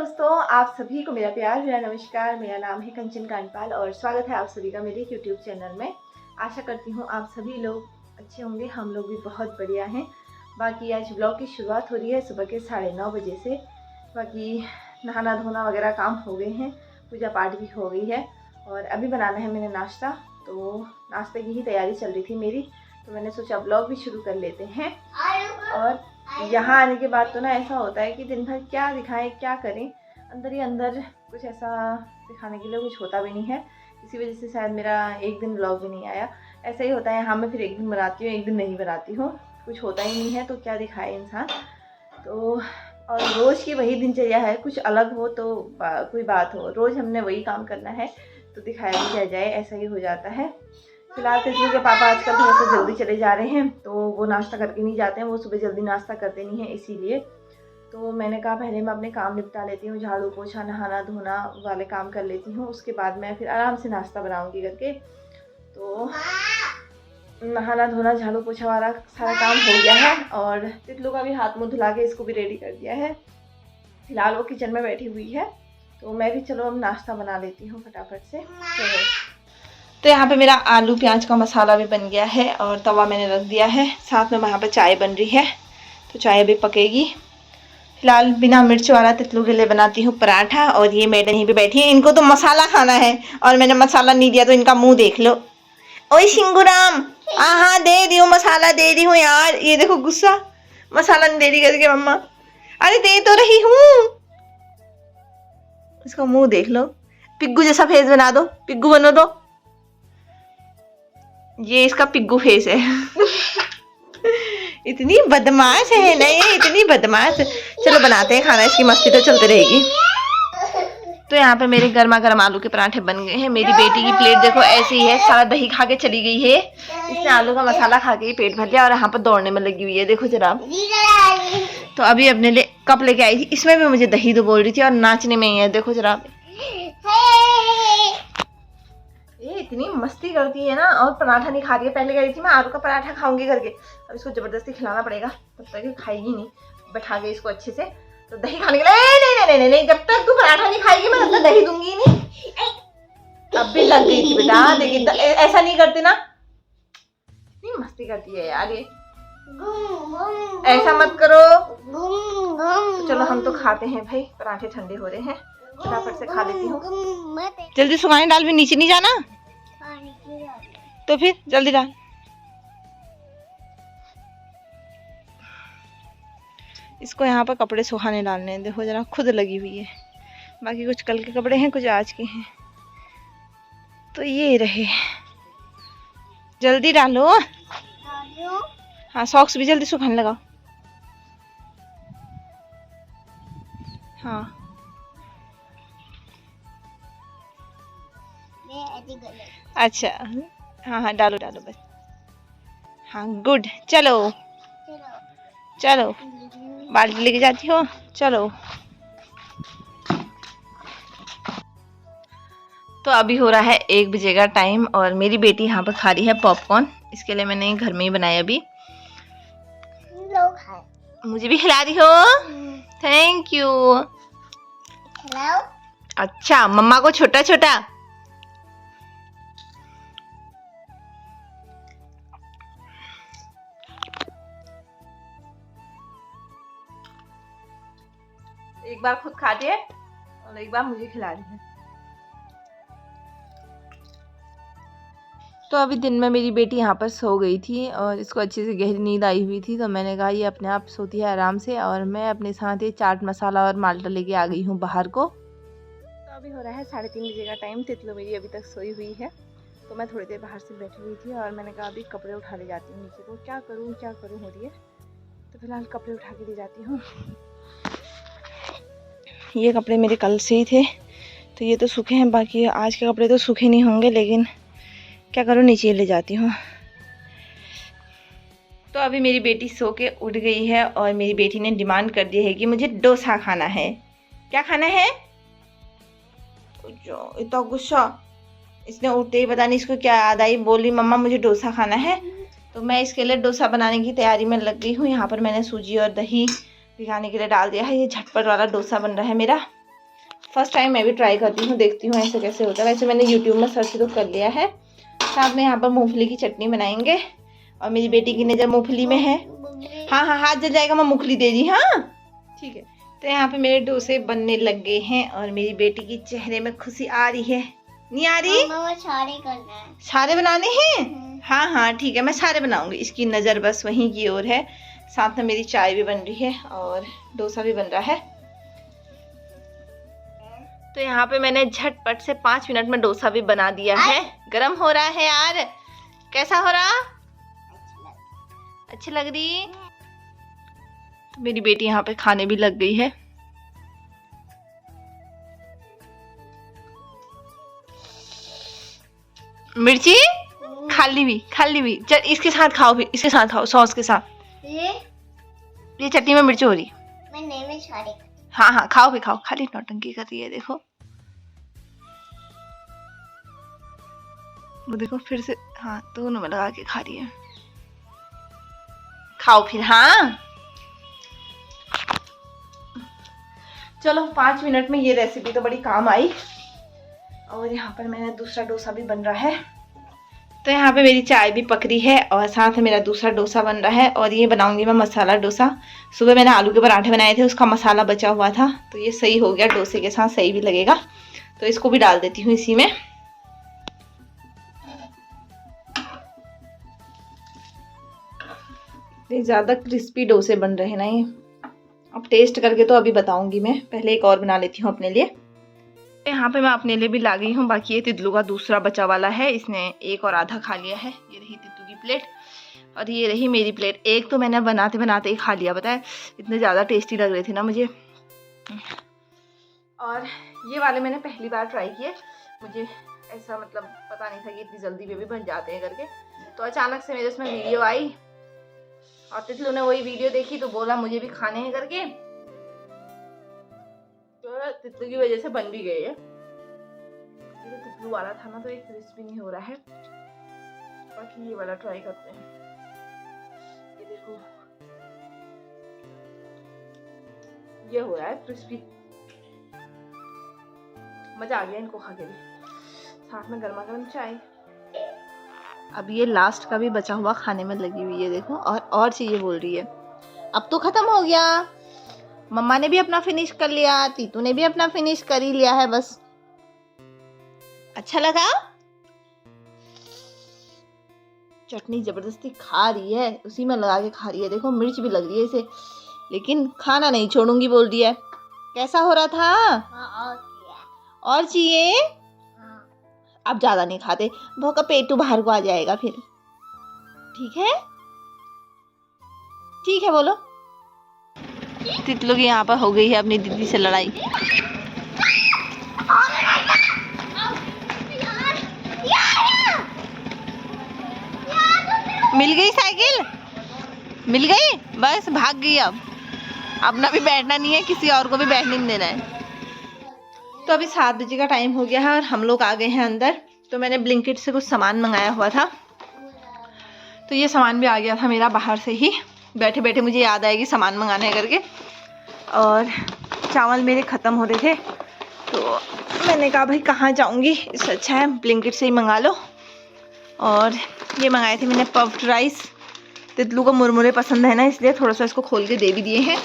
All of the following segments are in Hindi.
दोस्तों, आप सभी को मेरा प्यार, मेरा नमस्कार। मेरा नाम है कंचन कांडपाल और स्वागत है आप सभी का मेरे YouTube चैनल में। आशा करती हूँ आप सभी लोग अच्छे होंगे। हम लोग भी बहुत बढ़िया हैं। बाकी आज ब्लॉग की शुरुआत हो रही है सुबह के 9:30 बजे से। बाकी नहाना धोना वगैरह काम हो गए हैं, पूजा पाठ भी हो गई है और अभी बनाना है मैंने नाश्ता। तो नाश्ते की ही तैयारी चल रही थी मेरी, तो मैंने सोचा ब्लॉग भी शुरू कर लेते हैं। और यहाँ आने के बाद तो ना ऐसा होता है कि दिन भर क्या दिखाएं क्या करें, अंदर ही अंदर कुछ ऐसा दिखाने के लिए कुछ होता भी नहीं है। इसी वजह से शायद मेरा एक दिन ब्लॉग भी नहीं आया। ऐसा ही होता है, यहाँ मैं फिर एक दिन बनाती हूँ, एक दिन नहीं बनाती हूँ, कुछ होता ही नहीं है तो क्या दिखाए इंसान। तो और रोज़ की वही दिनचर्या है, कुछ अलग हो तो कोई बात हो, रोज़ हमने वही काम करना है तो दिखाया भी क्या जाए, ऐसा ही हो जाता है। फिलहाल तितली के पापा आजकल थोड़ा सा जल्दी चले जा रहे हैं तो वो नाश्ता करके नहीं जाते हैं, वो सुबह जल्दी नाश्ता करते नहीं हैं, इसीलिए तो मैंने कहा पहले मैं अपने काम निपटा लेती हूँ, झाड़ू पोछा नहाना धोना वाले काम कर लेती हूँ, उसके बाद मैं फिर आराम से नाश्ता बनाऊँगी करके। तो नहाना धोना झाड़ू पोछा वाला सारा काम हो गया है और तितलू का भी हाथ मुँह धुला के इसको भी रेडी कर दिया है। फिलहाल वो किचन में बैठी हुई है तो मैं भी चलो अब नाश्ता बना लेती हूँ फटाफट से। तो यहाँ पे मेरा आलू प्याज का मसाला भी बन गया है और तवा मैंने रख दिया है, साथ में वहाँ पे चाय बन रही है तो चाय भी पकेगी। फिलहाल बिना मिर्च वाला तितलू के लिए बनाती हूँ पराठा और ये मैडम यहीं पे बैठी है, इनको तो मसाला खाना है और मैंने मसाला नहीं दिया तो इनका मुंह देख लो। ओए सिंगूराम, हाँ दे दी हूँ मसाला, दे दी हूँ यार। ये देखो गुस्सा, मसाला नहीं दे रही करके मम्मा। अरे दे तो रही हूँ, इसका मुंह देख लो, पिग्गू जैसा फेस बना दो, पिग्गू बनो दो। ये इसका पिग्गू फेस है। इतनी बदमाश है ना ये, इतनी बदमाश। चलो बनाते हैं खाना, इसकी मस्ती तो चलती रहेगी। तो यहाँ पे मेरे गर्मा गर्म आलू के पराठे बन गए हैं। मेरी बेटी की प्लेट देखो ऐसी ही है, सारा दही खा के चली गई है, इसने आलू का मसाला खा के ही पेट भर लिया और यहाँ पर दौड़ने में लगी हुई है, देखो जरा। तो अभी अपने लिए कप लेके आई थी, इसमें भी मुझे दही दो बोल रही थी और नाचने में ही है, देखो जरा। ये इतनी मस्ती करती है ना, और पराठा नहीं खा रही है। पहले कह रही थी मैं आलू का पराठा खाऊंगी करके, अब इसको जबरदस्ती खिलाना पड़ेगा, तब तक खाएगी नहीं। बैठा गई इसको अच्छे से, तो दही खाने के लिए नहीं नहीं नहीं नहीं, जब तक तू पराठा नहीं खाएगी मैं तब तक दही दूंगी नहीं। अब भी लग गई थी बेटा, देखिए ऐसा नहीं करती ना, इतनी मस्ती करती है यार ये, ऐसा मत करो। तो चलो हम तो खाते हैं भाई, पराठे ठंडे हो रहे हैं, फटाफट से खा लेती हूँ। जल्दी सुखाने डाल, भी नीचे नहीं जाना तो फिर जल्दी डाल। इसको यहाँ पर कपड़े सुखाने डालने हैं, देखो जरा खुद लगी हुई है। बाकी कुछ कल के कपड़े हैं, कुछ आज के हैं, तो ये रहे। जल्दी डालो। हाँ सॉक्स भी जल्दी सुखाने लगाओ। हाँ अच्छा, हाँ हाँ डालो डालो बस। हाँ गुड, चलो चलो बाल्टी लेके जाती हो, चलो। तो अभी हो रहा है 1 बजे का टाइम और मेरी बेटी यहाँ पर खा रही है पॉपकॉर्न। इसके लिए मैंने घर में ही बनाया अभी। मुझे भी खिला रही हो, थैंक यू। अच्छा मम्मा को छोटा छोटा। एक बार खुद खाती है और एक बार मुझे खिला रही है। तो अभी दिन में मेरी बेटी यहाँ पर सो गई थी और इसको अच्छे से गहरी नींद आई हुई थी, तो मैंने कहा ये अपने आप सोती है आराम से, और मैं अपने साथ ही चाट मसाला और माल्टा लेके आ गई हूँ बाहर को। तो अभी हो रहा है 3:30 बजे का टाइम। तितलू मेरी अभी तक सोई हुई है, तो मैं थोड़ी देर बाहर से बैठी हुई थी और मैंने कहा अभी कपड़े उठा ले जाती हूँ नीचे, तो क्या करूँ हो रही है। तो फिलहाल कपड़े उठा के ले जाती हूँ। ये कपड़े मेरे कल से ही थे तो ये तो सूखे हैं, बाकी आज के कपड़े तो सूखे नहीं होंगे, लेकिन क्या करूँ नीचे ले जाती हूँ। तो अभी मेरी बेटी सो के उठ गई है और मेरी बेटी ने डिमांड कर दी है कि मुझे डोसा खाना है। क्या खाना है? जो इतना गुस्सा, इसने उठते ही पता नहीं इसको क्या याद आई, बोली मम्मा मुझे डोसा खाना है। तो मैं इसके लिए डोसा बनाने की तैयारी में लग गई हूँ। यहाँ पर मैंने सूजी और दही भिगाने के लिए डाल दिया है। ये झटपट वाला डोसा बन रहा है मेरा। फर्स्ट टाइम मैं भी ट्राई करती हूँ, देखती हूँ ऐसे कैसे होता है। वैसे मैंने यूट्यूब में सर्च तो कर लिया है। साथ में यहाँ पर मूंगफली की चटनी बनाएंगे और मेरी बेटी की नज़र मूंगफली में है। हाँ हाँ, हाथ जल जाएगा, मैं मूंगफली दे दी। हाँ ठीक है। तो यहाँ पे मेरे डोसे बनने लग गए हैं और मेरी बेटी की चेहरे में खुशी आ रही है। नहीं आ रही? सारे करना है, सारे बनाने हैं। हाँ हाँ ठीक है, मैं सारे बनाऊंगी। इसकी नज़र बस वहीं की ओर है। साथ में मेरी चाय भी बन रही है और डोसा भी बन रहा है। तो यहाँ पे मैंने झटपट से 5 मिनट में डोसा भी बना दिया है। गरम हो रहा है यार। कैसा हो रहा? अच्छी लग रही। तो मेरी बेटी यहाँ पे खाने भी लग गई है। मिर्ची खाली भी। चल इसके साथ खाओ, फिर इसके साथ खाओ, सॉस के साथ। ये चटनी में मिर्च हो रही। हाँ हाँ खाओ, भी खाओ। खाली नौटंकी कर रही है, देखो वो देखो फिर से। हाँ दोनों में लगा के खा रही है। खाओ फिर। हाँ चलो 5 मिनट में ये रेसिपी तो बड़ी काम आई। और यहाँ पर मैंने दूसरा डोसा भी बन रहा है। तो यहाँ पे मेरी चाय भी पक रही है और साथ में मेरा दूसरा डोसा बन रहा है। और ये बनाऊंगी मैं मसाला डोसा। सुबह मैंने आलू के पराठे बनाए थे, उसका मसाला बचा हुआ था, तो ये सही हो गया, डोसे के साथ सही भी लगेगा। तो इसको भी डाल देती हूँ इसी में। ज़्यादा क्रिस्पी डोसे बन रहे हैं ना ये। अब टेस्ट करके तो अभी बताऊंगी मैं, पहले एक और बना लेती हूँ अपने लिए। यहाँ पे मैं अपने लिए भी ला गई हूँ। बाकी ये तितलू का दूसरा बचा वाला है, इसने एक और आधा खा लिया है। ये रही तितलू की प्लेट और ये रही मेरी प्लेट। एक तो मैंने बनाते बनाते ही खा लिया, पता है, इतने ज़्यादा टेस्टी लग रहे थे ना मुझे। और ये वाले मैंने पहली बार ट्राई किए। मुझे ऐसा मतलब पता नहीं था कि इतनी जल्दी भी बन जाते हैं करके। तो अचानक से मेरे उसमें वीडियो आई और तितलू ने वही वीडियो देखी तो बोला मुझे भी खाने हैं करके। तो तितलू की वजह से बन भी गई है। ये तितलू वाला था ना, तो एक क्रिस्पी नहीं हो रहा है। बाकी ये वाला ट्राई करते हैं। ये देखो, ये हो रहा है क्रिस्पी। मजा आ गया इनको खा के भी। साथ में गर्मा गर्म चाय। अब ये लास्ट का भी बचा हुआ खाने में लगी हुई है, देखो। और चीजें बोल रही है, अब तो खत्म हो गया। मम्मा ने भी अपना फिनिश कर लिया, तीतू ने भी अपना फिनिश कर ही लिया है बस। अच्छा लगा? चटनी जबरदस्ती खा रही है, उसी में लगा के खा रही है। देखो मिर्च भी लग रही है इसे, लेकिन खाना नहीं छोड़ूंगी बोल रही है। कैसा हो रहा था? और चाहिए? अब ज्यादा नहीं खाते, भूखा पेटू बाहर को आ जाएगा फिर। ठीक है? ठीक है बोलो। तितलू की यहाँ पर हो गई है अपनी दीदी से लड़ाई। मिल गई साइकिल? मिल गई? बस भाग गई। अब अपना भी बैठना नहीं है, किसी और को भी बैठने नहीं देना है। तो अभी 7 बजे का टाइम हो गया है और हम लोग आ गए हैं अंदर। तो मैंने ब्लिंकिट से कुछ सामान मंगाया हुआ था, तो ये सामान भी आ गया था मेरा बाहर से ही। बैठे बैठे मुझे याद आएगी सामान मंगाने करके। और चावल मेरे ख़त्म हो रहे थे, तो मैंने कहा भाई कहाँ जाऊँगी, इससे अच्छा है ब्लिंकिट से ही मंगा लो। और ये मंगाए थे मैंने पफ्ड राइस। तितलू को मुरमुरे पसंद है ना, इसलिए थोड़ा सा इसको खोल के दे भी दिए हैं।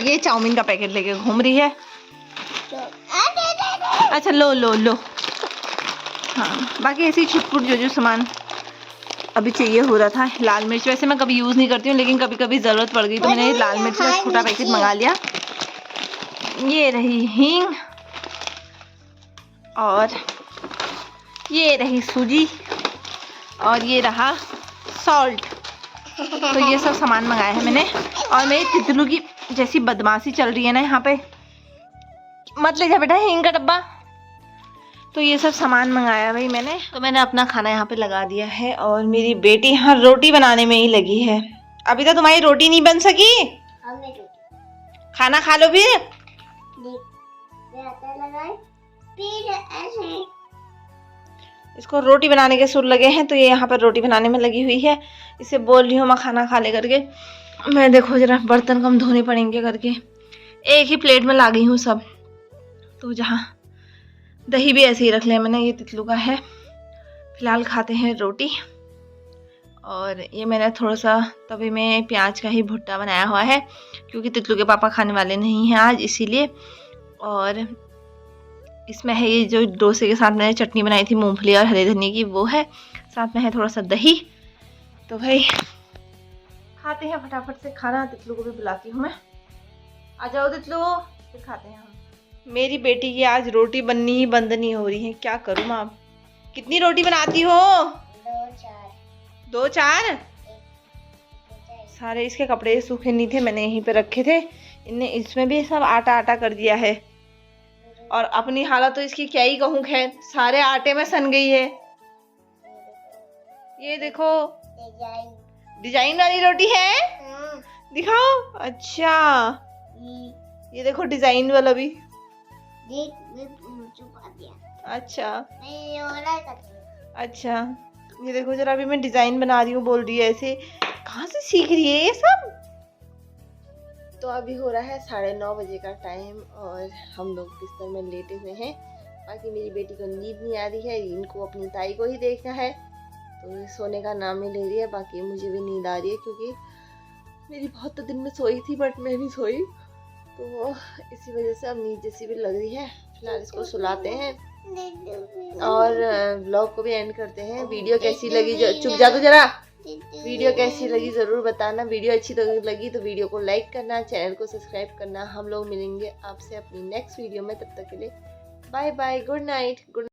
ये चाउमीन का पैकेट लेके घूम रही है। अच्छा लो लो लो। हाँ बाकी ऐसी छुटपुट जो सामान अभी चाहिए हो रहा था। लाल मिर्च वैसे मैं कभी यूज़ नहीं करती हूँ, लेकिन कभी कभी ज़रूरत पड़ गई तो मैंने लाल मिर्च का छोटा पैकेट मंगा लिया। ये रही हींग और ये रही सूजी और ये रहा सॉल्ट। तो ये सब सामान मंगाया है मैंने। और मेरी तितलू की जैसी बदमाशी चल रही है ना यहाँ पे, मत ले जा बेटा हींग का डब्बा। तो ये सब सामान मंगाया भाई मैंने। तो मैंने अपना खाना यहाँ पे लगा दिया है और मेरी बेटी यहाँ रोटी बनाने में ही लगी है। अभी तो तुम्हारी रोटी नहीं बन सकी। खाना खा लो फिर। इसको रोटी बनाने के सुर लगे हैं, तो ये यहाँ पर रोटी बनाने में लगी हुई है। इसे बोल रही हूँ मैं खाना खा ले करके। मैं देखो जरा बर्तन कम धोने पड़ेंगे करके एक ही प्लेट में ला गई हूँ सब। तो जहाँ दही भी ऐसे ही रख लिया मैंने, ये तितलू का है। फिलहाल खाते हैं रोटी। और ये मैंने थोड़ा सा तवे में प्याज का ही भुट्टा बनाया हुआ है, क्योंकि तितलू के पापा खाने वाले नहीं हैं आज, इसीलिए। और इसमें है ये जो डोसे के साथ मैंने चटनी बनाई थी मूंगफली और हरे धनिया की, वो है। साथ में है थोड़ा सा दही। तो भाई खाते हैं फटाफट से खाना। तितलू को भी बुलाती हूँ मैं। आ जाओ तितलू, फिर खाते हैं हम। मेरी बेटी की आज रोटी बननी ही बंद नहीं हो रही है, क्या करूँ माँ। कितनी रोटी बनाती हो? 2-4। सारे इसके कपड़े सूखे नहीं थे, मैंने यहीं पे रखे थे। इनने इसमें भी सब आटा आटा कर दिया है। और अपनी हालत तो इसकी क्या ही कहूँ, खैर सारे आटे में सन गई है। ये देखो डिजाइन वाली रोटी है, दिखाओ। अच्छा ये देखो डिजाइन वाला भी। अच्छा अच्छा, ये देखो जरा, अभी मैं डिजाइन बना रही हूँ, बोल रही है ऐसे। कहाँ से सीख रही है ये सब? तो अभी हो रहा है 9:30 बजे का टाइम और हम लोग बिस्तर में लेटे हुए हैं। बाकी मेरी बेटी को नींद नहीं आ रही है, इनको अपनी ताई को ही देखना है, तो ये सोने का नाम ही ले रही है। बाकी मुझे भी नींद आ रही है, क्योंकि मेरी बहुत तो दिन में सोई थी, बट मैं नहीं सोई, तो इसी वजह से अब नींद जैसी भी लग रही है। फिलहाल इसको सुलाते हैं और व्लॉग को भी एंड करते हैं। वीडियो कैसी लगी, चुप जा तो जरा। वीडियो कैसी लगी ज़रूर बताना। वीडियो अच्छी लगी तो वीडियो को लाइक करना, चैनल को सब्सक्राइब करना। हम लोग मिलेंगे आपसे अपनी नेक्स्ट वीडियो में, तब तक के लिए बाय बाय, गुड नाइट।